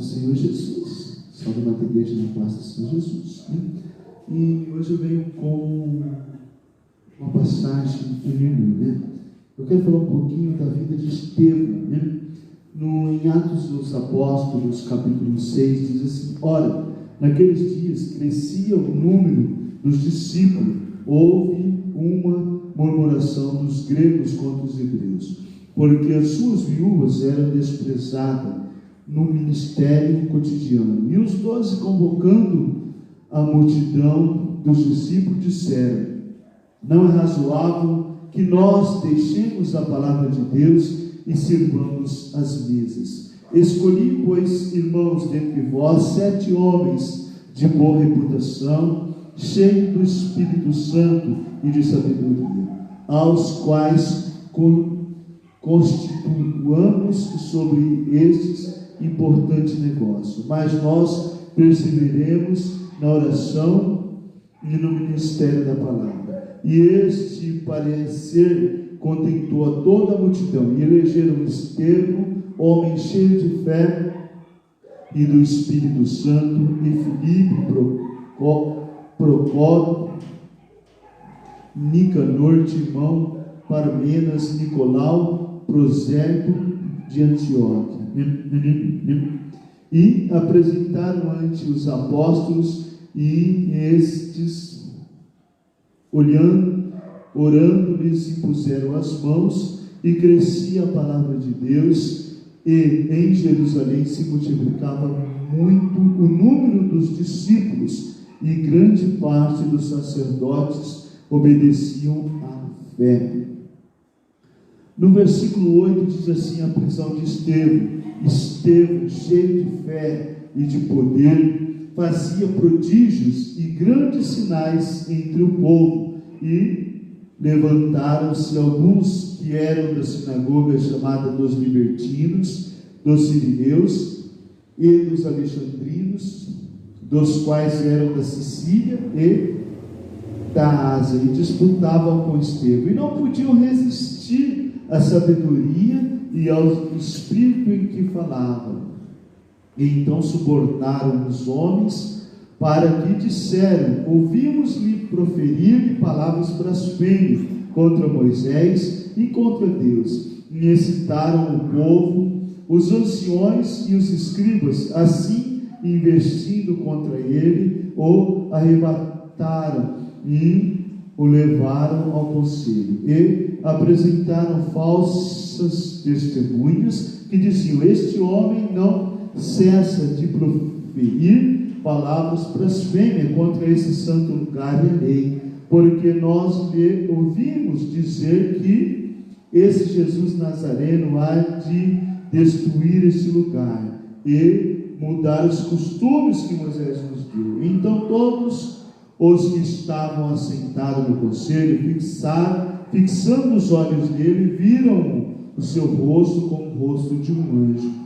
Senhor Jesus, salve a igreja na paz do Senhor Jesus, né? E hoje eu venho com uma passagem enorme, né? Eu quero falar um pouquinho da vida de Estevão, né? Em Atos dos Apóstolos, capítulo 6, diz assim: ora, naqueles dias crescia o número dos discípulos, houve uma murmuração dos gregos contra os hebreus, porque as suas viúvas eram desprezadas no ministério cotidiano. E os 12, convocando a multidão dos discípulos, disseram: não é razoável que nós deixemos a palavra de Deus e sirvamos as mesas. Escolhi, pois, irmãos, dentre vós 7 homens de boa reputação, cheios do Espírito Santo e de sabedoria, aos quais constituamos sobre estes importante negócio. Mas nós perseveremos na oração e no ministério da palavra. E este parecer contentou a toda a multidão, e elegeram Estevão, homem cheio de fé e do Espírito Santo, e Filipe, Procópio, Nicanor, Timão, Parmenas, Nicolau, Prosérgio de Antioquia. E apresentaram ante os apóstolos, e estes, orando-lhes, impuseram as mãos, e crescia a palavra de Deus, e em Jerusalém se multiplicava muito o número dos discípulos, e grande parte dos sacerdotes obedeciam à fé. No versículo 8 diz assim: a prisão de Estevão, cheio de fé e de poder, fazia prodígios e grandes sinais entre o povo, e levantaram-se alguns que eram da sinagoga chamada dos libertinos, dos sirineus e dos alexandrinos, dos quais eram da Sicília e da Ásia, e disputavam com Estevão, e não podiam resistir à sabedoria e ao espírito em que falavam. E então subornaram os homens, para que disseram: ouvimos-lhe proferir palavras blasfêmias contra Moisés e contra Deus. E excitaram o povo, os anciões e os escribas, assim, investindo contra ele, o arrebataram e o levaram ao conselho, e apresentaram falsas testemunhas, que diziam: este homem não cessa de proferir palavras blasfêmias contra esse santo lugar e a lei, porque nós lhe ouvimos dizer que esse Jesus Nazareno há de destruir esse lugar e mudar os costumes que Moisés nos deu. Então todos os que estavam assentados no conselho, fixando os olhos nele, viram o seu rosto como o rosto de um anjo.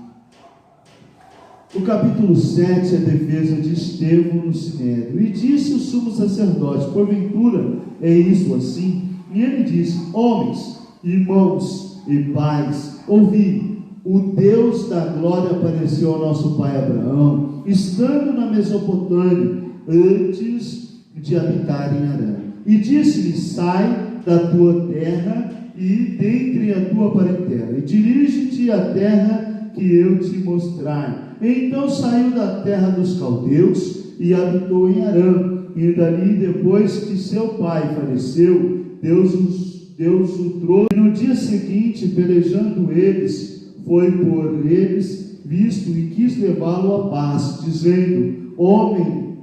O capítulo 7 é a defesa de Estevão no sinédrio. E disse o sumo sacerdote: porventura é isso assim? E ele disse: homens, irmãos e pais, ouvi. O Deus da glória apareceu ao nosso pai Abraão, estando na Mesopotâmia, antes de habitar em Harã. E disse-lhe: sai da tua terra e dentre a tua parentela, e dirige-te à terra que eu te mostrar. Então saiu da terra dos caldeus e habitou em Harã. E dali, depois que seu pai faleceu, Deus o trouxe. E no dia seguinte, pelejando eles, foi por eles visto e quis levá-lo à paz, dizendo: homem,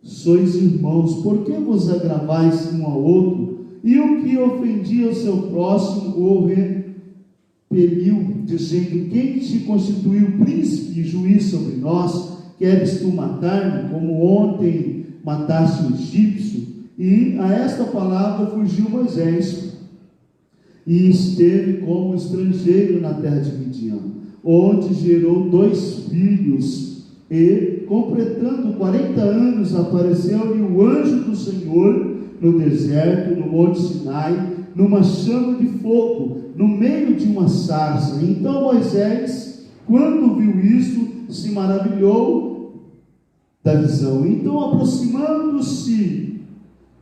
sois irmãos, por que vos agravais um ao outro? E o que ofendia o seu próximo o repeliu, dizendo: quem te constituiu príncipe e juiz sobre nós? Queres tu matar-me, como ontem mataste o egípcio? E a esta palavra fugiu Moisés, e esteve como estrangeiro na terra de Midian, onde gerou 2 filhos, e completando 40 anos, apareceu-lhe o anjo do Senhor no deserto, no monte Sinai, numa chama de fogo, no meio de uma sarça. Então Moisés, quando viu isto, se maravilhou da visão. Então,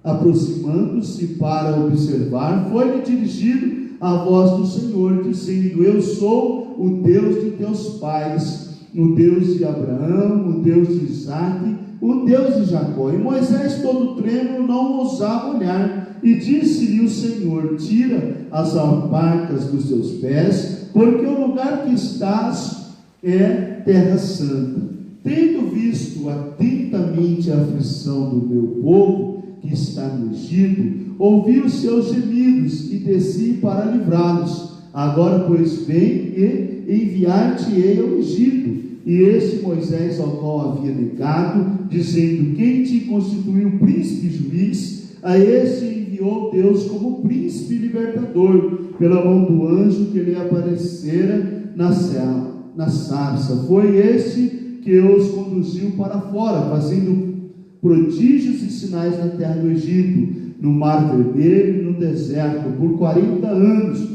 aproximando-se para observar, foi-lhe dirigido a voz do Senhor, dizendo: eu sou o Deus de teus pais, o Deus de Abraão, o Deus de Isaque, o Deus de Jacó. E Moisés, todo trêmulo, não ousava olhar, e disse-lhe o Senhor: tira as alparcas dos teus pés, porque o lugar que estás é terra santa. Tendo visto atentamente a aflição do meu povo que está no Egito, ouvi os seus gemidos e desci para livrá-los. Agora, pois, vem e enviar-te-ei ao Egito. E este Moisés, ao qual havia negado, dizendo: quem te constituiu príncipe e juiz, a este enviou Deus como príncipe e libertador, pela mão do anjo que lhe aparecera na sarça. Foi este que os conduziu para fora, fazendo prodígios e sinais na terra do Egito, no Mar Vermelho e no deserto, por 40 anos.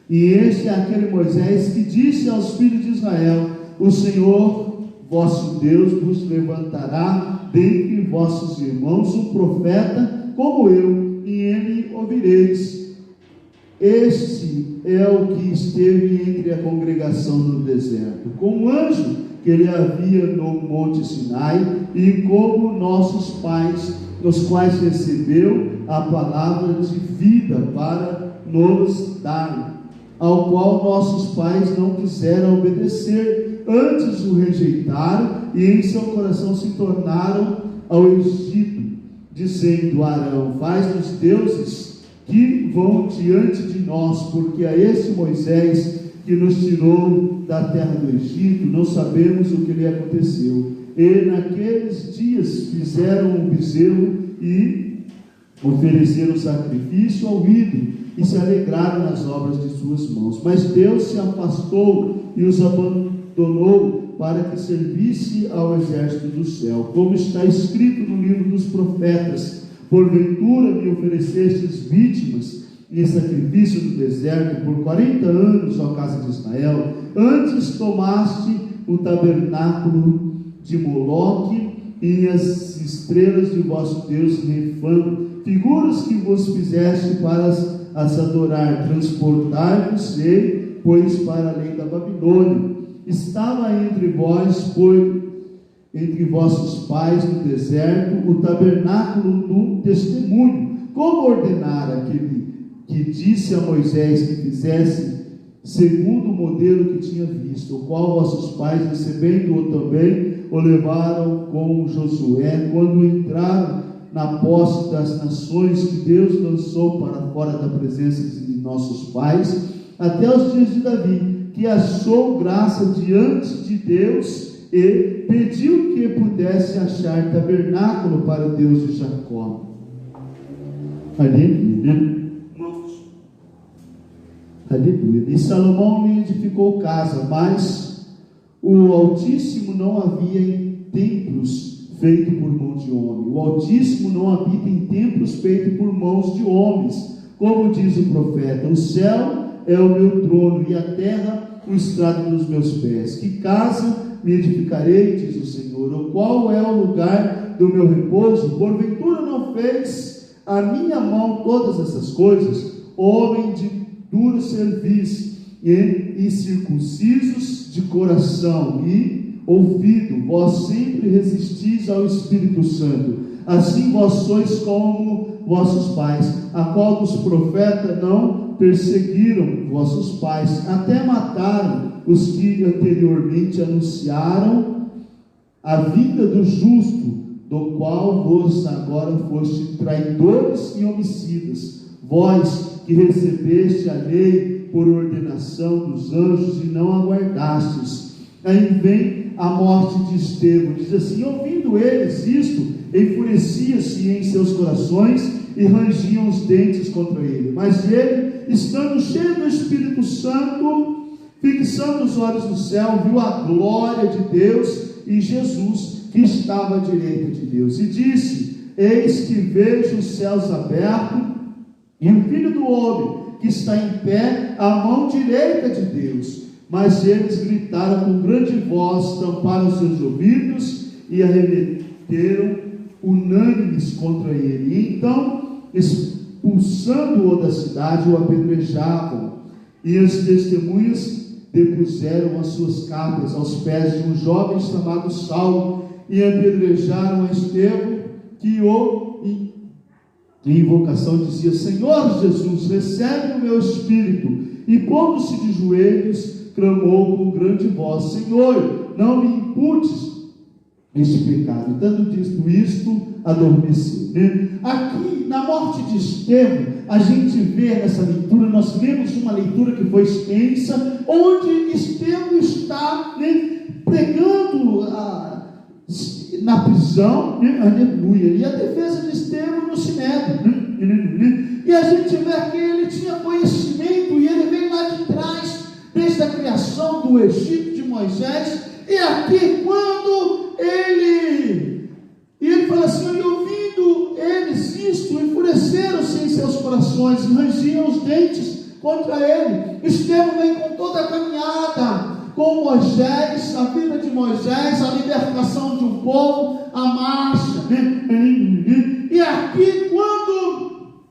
E este é aquele Moisés que disse aos filhos de Israel: o Senhor vosso Deus vos levantará dentre vossos irmãos um profeta como eu, e ele ouvireis. Este é o que esteve entre a congregação no deserto, com o anjo que ele havia no monte Sinai, e como nossos pais, os quais recebeu a palavra de vida para nos dar, ao qual nossos pais não quiseram obedecer, antes o rejeitaram, e em seu coração se tornaram ao Egito, dizendo: Arão, faz-nos deuses que vão diante de nós, porque a este Moisés que nos tirou da terra do Egito, não sabemos o que lhe aconteceu. E naqueles dias fizeram um bezerro e ofereceram sacrifício ao ídolo, e se alegraram nas obras de suas mãos. Mas Deus se afastou e os abandonou para que servisse ao exército do céu. Como está escrito no livro dos profetas: porventura me oferecestes vítimas e sacrifício no deserto por 40 anos, ó casa de Israel. Antes tomaste o tabernáculo de Moloque e as estrelas de vosso Deus Refã, figuras que vos fizeste para as adorar. Transportai-vos, pois, para além da Babilônia. Estava entre vós, entre vossos pais no deserto, o tabernáculo do testemunho, como ordenara aquele que disse a Moisés que fizesse segundo o modelo que tinha visto, o qual vossos pais, recebendo-o também, o levaram com Josué, quando entraram na posse das nações que Deus lançou para fora da presença de nossos pais, até os dias de Davi, que achou graça diante de Deus e pediu que pudesse achar tabernáculo para o Deus de Jacó. Aleluia. Aleluia. E Salomão lhe edificou casa, mas o Altíssimo não havia em templos feitos por mão de homem. O Altíssimo não habita em templos feitos por mãos de homens, como diz o profeta: o céu é o meu trono e a terra o estrado dos meus pés. Que casa me edificarei, diz o Senhor, o qual é o lugar do meu repouso? Porventura não fez a minha mão todas essas coisas? Homem de duro serviço e incircuncisos de coração e ouvido, vós sempre resistis ao Espírito Santo. Assim vós sois como vossos pais, a qual dos profetas não perseguiram vossos pais, até mataram os que anteriormente anunciaram a vinda do justo, do qual vos agora foste traidores e homicidas. Vós que recebeste a lei por ordenação dos anjos e não aguardastes. Aí vem a morte de Estevão. Diz assim: ouvindo eles isto, enfurecia-se em seus corações e rangiam os dentes contra ele. Mas ele, estando cheio do Espírito Santo, fixando os olhos no céu, viu a glória de Deus e Jesus, que estava à direita de Deus, e disse: eis que vejo os céus abertos e o Filho do Homem que está em pé à mão direita de Deus. Mas eles gritaram com grande voz, tamparam seus ouvidos e arremeteram unânimes contra ele. E então, expulsando-o da cidade, o apedrejavam. E as testemunhas depuseram as suas capas aos pés de um jovem chamado Saulo e apedrejaram a Estevão, que em invocação dizia: Senhor Jesus, recebe o meu espírito. E pondo-se de joelhos, clamou com grande voz: Senhor, não me imputes este pecado. E tendo dito isto, adormeceu. Aqui, na morte de Estevão, a gente vê nessa leitura, nós vemos uma leitura que foi extensa, onde Estevão está pregando na prisão, aleluia, e a defesa de Estevão no sinédrio, e a gente vê que ele tinha conhecimento, e ele veio lá de trás, desde a criação do Egito de Moisés, e aqui quando ele fala assim: e ouvindo eles isto, enfureceram-se em seus corações, e rangiam os dentes contra ele. Estevão vem com toda a caminhada, com Moisés, a vida de Moisés, a libertação de um povo, a marcha, e aqui quando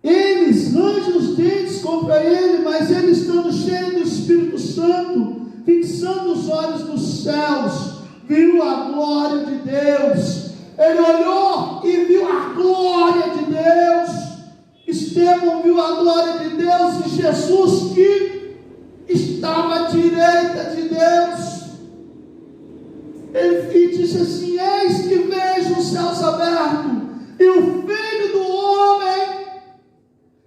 eles rangem os dentes contra ele, mas ele estando cheio do Espírito Santo, fixando os olhos nos céus, viu a glória de Deus. Ele olhou e viu a glória de Deus. Estevão viu a glória de Deus e Jesus que estava à direita de Deus. Ele disse assim: eis que vejo os céus abertos e o Filho do Homem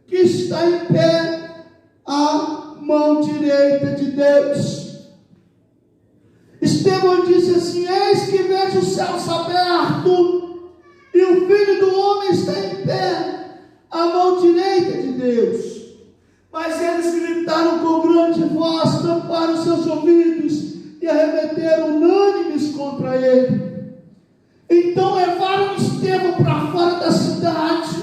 que está em pé à mão direita de Deus. Estevão disse assim: eis que vejo os céus abertos e o Filho do Homem está em pé à mão direita de Deus. Mas eles gritaram com grande voz, tamparam seus ouvidos e arremeteram unânimes contra ele. Então levaram Estevão para fora da cidade,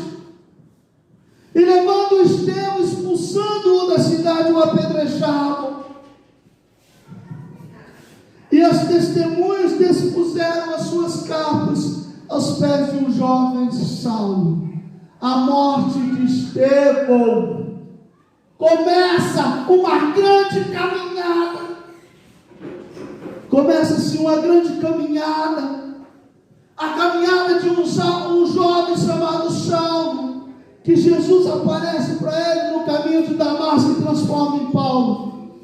e levando Estevão, expulsando-o da cidade, o apedrejavam. E as testemunhas despuseram as suas capas aos pés de um jovem Saulo. A morte de Estevão começa uma grande caminhada. Começa-se uma grande caminhada. A caminhada de um jovem chamado Saulo, que Jesus aparece para ele no caminho de Damasco e transforma em Paulo.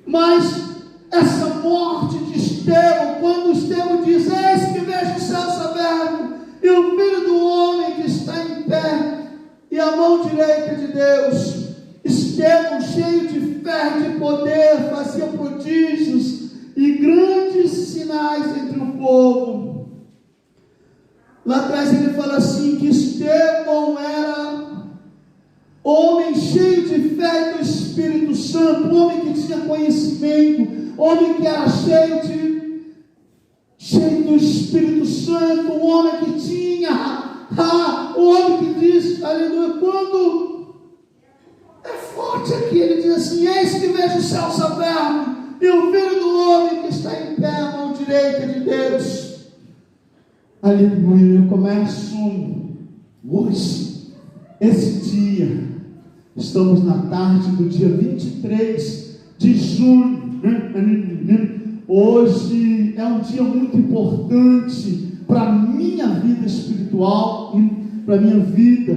Mas essa morte de Estevão, quando Estevão diz: eis que vejo os céus abertos e o Filho do Homem que está em pé e a mão direita de Deus. Estevão, cheio de fé e de poder, fazia prodígios e grandes sinais entre o povo. Lá atrás ele fala assim, que Estevão era homem cheio de fé e do Espírito Santo, homem que tinha conhecimento, homem que era cheio do Espírito Santo, um homem que tinha, um homem que diz, aleluia, quando é forte aqui, ele diz assim: eis que vejo os céus abertos e o Filho do Homem que está em pé à mão direita de Deus. Aleluia. Eu começo hoje, esse dia, estamos na tarde do dia 23 de junho, hoje é um dia muito importante para a minha vida espiritual, para a minha vida,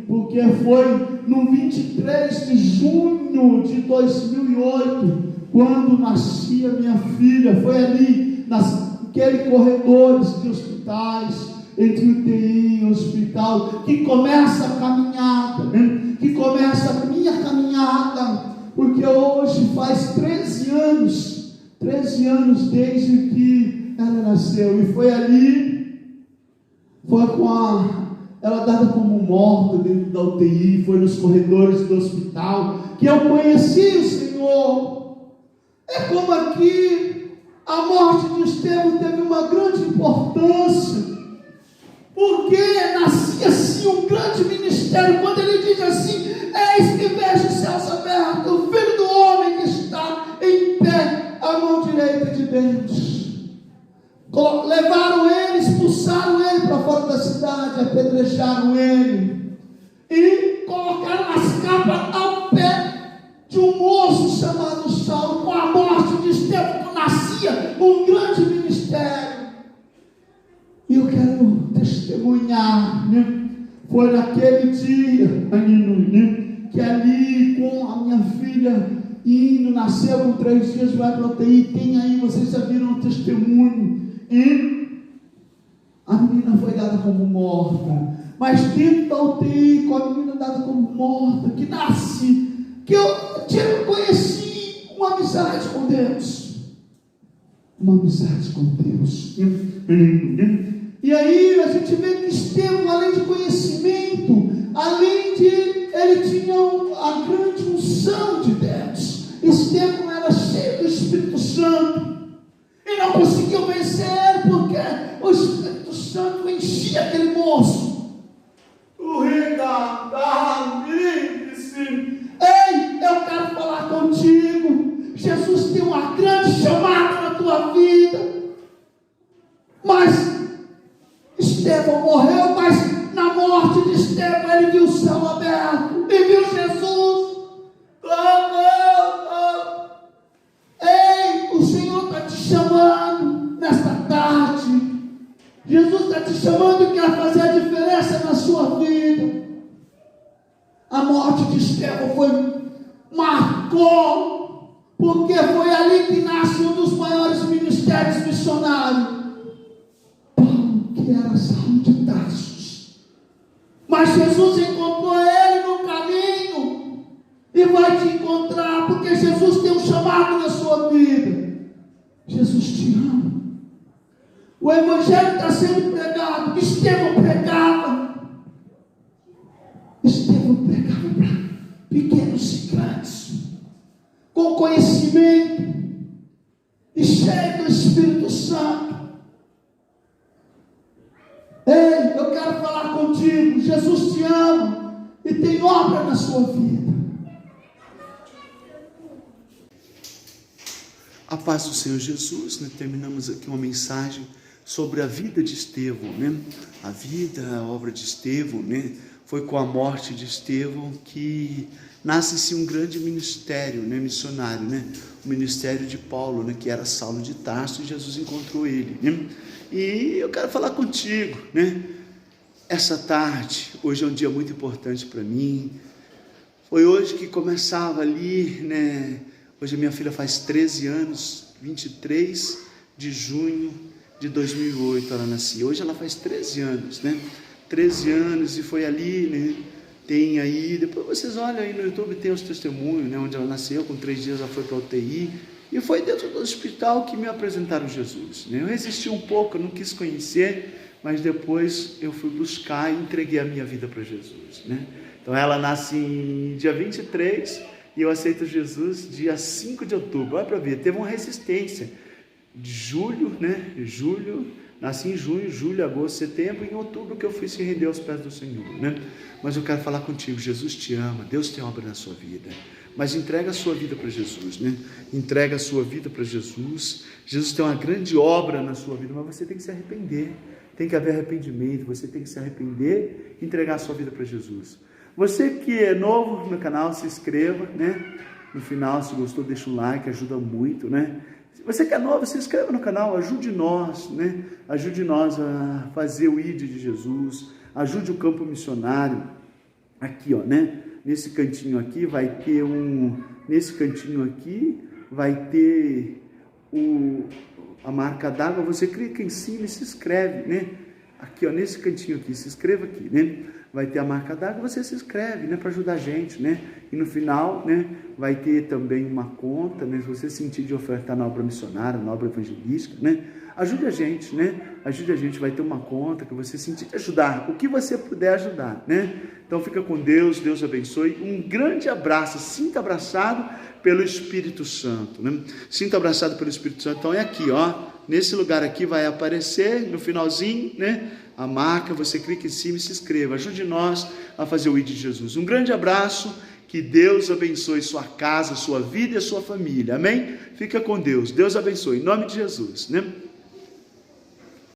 porque foi no 23 de junho de 2008, quando nascia minha filha. Foi ali, naqueles corredores de hospitais, entre UTI e hospital, que começa a caminhada, que começa a minha caminhada, porque hoje faz 13 anos desde que ela nasceu, e foi ali, foi ela dada como morta dentro da UTI, foi nos corredores do hospital, que eu conheci o Senhor. É como aqui, a morte de Estevão teve uma grande importância, porque nascia assim um grande ministério, quando ele diz assim: eis que vejo os céus abertos, o Filho do Homem que está Deus. Levaram ele, expulsaram ele para fora da cidade, apedrejaram ele e colocaram as capas ao pé de um moço chamado Saulo. Com a morte de Estevão nascia um grande ministério. E eu quero testemunhar, né? Foi naquele dia, né, que ali com a minha filha indo, nasceu com 3 dias, vai para a UTI. Tem aí, vocês já viram o testemunho. E a menina foi dada como morta. Mas dentro da UTI, com a menina dada como morta, que nasce, que eu conheci uma amizade com Deus. Uma amizade com Deus. E aí a gente vê que Estevão, além de conhecimento, além de ele tinha a grande unção de Deus. Estevão era cheio do Espírito Santo. E não conseguiu vencer porque o Espírito Santo enchia aquele moço. O rei da Ei, eu quero falar contigo. Jesus tem uma grande chamada na tua vida. Mas Estevão morreu, mas na morte de Estevão ele viu o céu aberto e viu Jesus. Ei, o Senhor está te chamando nesta tarde. Jesus está te chamando e quer fazer a diferença na sua vida. A morte de Estevão marcou, porque foi ali que nasce um dos maiores ministérios missionários. Paulo, que era Saulo de Tarso. Mas Jesus encontrou ele no caminho e vai te encontrar, porque Jesus tem um chamado na sua vida. Jesus te ama. O evangelho está sendo pregado. Estevão pregava. Estevão pregava para pequenos e grandes, com conhecimento e cheio do Espírito Santo. Ei, eu quero falar contigo. Jesus te ama e tem obra na sua vida. A paz do Senhor Jesus, né? Terminamos aqui uma mensagem sobre a vida de Estevão, né? A vida, a obra de Estevão, né? Foi com a morte de Estevão que nasce-se um grande ministério, né? Missionário, né? O ministério de Paulo, né? Que era Saulo de Tarso, e Jesus encontrou ele, né? E eu quero falar contigo, né? Essa tarde, hoje é um dia muito importante para mim. Foi hoje que começava ali, né? Hoje a minha filha faz 13 anos, 23 de junho de 2008 ela nasceu. Hoje ela faz 13 anos, né? 13 anos, e foi ali, né? Tem aí, depois vocês olham aí no YouTube, tem os testemunhos, né? Onde ela nasceu, com 3 dias ela foi para a UTI. E foi dentro do hospital que me apresentaram Jesus, né? Eu resisti um pouco, eu não quis conhecer, mas depois eu fui buscar e entreguei a minha vida para Jesus, né? Então ela nasce em dia 23 e eu aceito Jesus dia 5 de outubro. Olha para ver, teve uma resistência de julho, né? Nasci em junho, julho, agosto, setembro, e em outubro que eu fui se render aos pés do Senhor, né? Mas eu quero falar contigo, Jesus te ama, Deus tem obra na sua vida, mas entrega a sua vida para Jesus, né? Entrega a sua vida para Jesus. Jesus tem uma grande obra na sua vida, mas você tem que se arrepender, tem que haver arrependimento, você tem que se arrepender e entregar a sua vida para Jesus. Você que é novo no canal, se inscreva, né? No final, se gostou, deixa um like, ajuda muito, né? Se você que é novo, se inscreva no canal, ajude nós, né? Ajude nós a fazer o ID de Jesus, ajude o campo missionário. Aqui, ó, né? Nesse cantinho aqui vai ter a marca d'água. Você clica em cima e se inscreve, né? Aqui, ó, nesse cantinho aqui, se inscreva aqui, né? Vai ter a marca d'água, você se inscreve, né? Para ajudar a gente, né? E no final, né? Vai ter também uma conta, né? Se você sentir de ofertar na obra missionária, na obra evangelística, né? Ajude a gente, né? Ajude a gente, vai ter uma conta que você sentir de ajudar, o que você puder ajudar, né? Então fica com Deus, Deus abençoe. Um grande abraço, sinta abraçado pelo Espírito Santo, né? Sinta abraçado pelo Espírito Santo. Então é aqui, ó, nesse lugar aqui vai aparecer no finalzinho, né? A marca, você clica em cima e se inscreva. Ajude nós a fazer o ID de Jesus. Um grande abraço, Que Deus abençoe sua casa, sua vida e sua família. Amém? Fica com Deus. Deus abençoe. Em nome de Jesus, né?